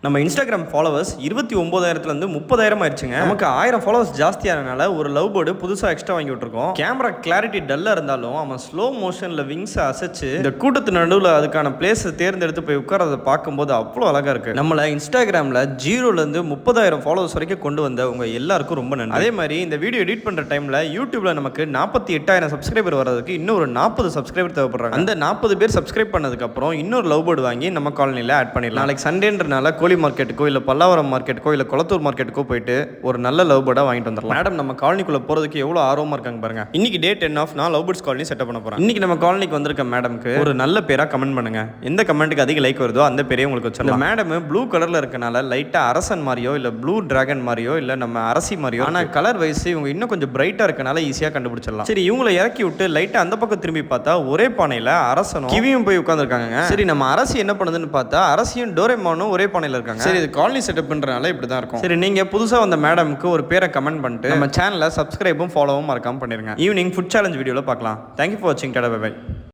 நம்ம Instagram followers 29,000லேருந்து 30,000 ஆயிடுச்சுங்க. நமக்கு 1000 ஃபாலோவர்ஸ் ஜாஸ்தியானனால ஒரு லவ் பேர்டு புதுசாக எக்ஸ்ட்ரா வாங்கி விட்டுருக்கோம். கேமரா கிளாரிட்டி டல்லாக இருந்தாலும் அவன் ஸ்லோ மோஷனில் விங்ஸை அசைச்சு இந்த கூட்டத்து நடுவில் அதுக்கான பிளேஸை தேர்ந்தெடுத்து போய் உட்காரதை பார்க்கும்போது அவ்வளோ அழகாக இருக்குது. நம்மளை இன்ஸ்டாகிராமில் 0லேருந்து 30,000 ஃபாலோவர்ஸ் வரைக்கும் கொண்டு வந்த உங்கள் எல்லாருக்கும் ரொம்ப நன்றி. அதே மாதிரி இந்த வீடியோ எடிட் பண்ணுற டைமில் யூடியூப்ல நமக்கு 48,000 சப்ஸ்கிரைபர் வரதுக்கு இன்னும் ஒரு 40 சப்ஸ்கிரைபர் தேவைப்படுறாங்க. அந்த 40 பேர் சப்ஸ்கிரைப் பண்ணதுக்கப்புறம் இன்னொரு லவ் பேர்டு வாங்கி நம்ம காலனியில் ஆட் பண்ணிடலாம். நாளைக்கு சண்டேன்றனால கோழி மார்க்கெட்டுக்கோ இல்லை பல்லாவரம் மார்க்கெட்டுக்கோ இல்லை குளத்தூர் மார்க்கெட்டுக்கோ போயிட்டு ஒரு நல்ல லவ் பேர்டாக வாங்கிட்டு வந்துடலாம். மேடம் நம்ம காலனிக்குள்ளே போகிறதுக்கு எவ்வளோ ஆர்வமாக இருக்காங்க பாருங்க. இன்னைக்கு டே 10 ஆஃப் நான் லவ் பேர்ட்ஸ் காலனி செட்டப் பண்ண போகிறேன். இன்னைக்கு நம்ம காலனிக்கு வந்திருக்க மேடம்க்கு ஒரு நல்ல பேராக கமெண்ட் பண்ணுங்க. எந்த கமெண்ட்டுக்கு அதிக லைக் வருதோ அந்த பேரே உங்களுக்கு வச்சிடலாம். மேடம் ப்ளூ கலரில் இருக்கனால லைட்டாக அரசன் மாதிரியோ இல்லை ப்ளூ டிராகன் மாதிரியோ இல்லை நம்ம அரசி மாதிரியோ, ஆனால் கலர் வைஸ் இவங்க இன்னும் கொஞ்சம் பிரைட்டாக இருக்கனால ஈஸியாக கண்டுபிடிச்சிடலாம். சரி, இவங்களை இறக்கி விட்டு லைட்டாக அந்த பக்கம் திரும்பி பார்த்தா ஒரே பானையில் அரசனும் கிவியும் போய் உட்காந்துருக்காங்க. சரி, நம்ம அரசி என்ன பண்ணுதுன்னு பார்த்தா அரசியும் டோரேமானும் ஒரே பானையில் இருக்காங்க. சரி, இது காலனி செட்டப் பண்றனால இப்படி தான் இருக்கும். சரி, நீங்க புதுசா வந்த மேடம்க்கு ஒரு பேரை கமெண்ட் பண்ணிட்டு நம்ம சேனலை சப்ஸ்கிரைபும் ஃபாலோவும் மறக்காம பண்ணிருங்க. ஈவினிங் ஃபுட் சேலஞ்ச் வீடியோல பார்க்கலாம். தேங்க்யூ ஃபார் வாட்சிங். Tata bye by.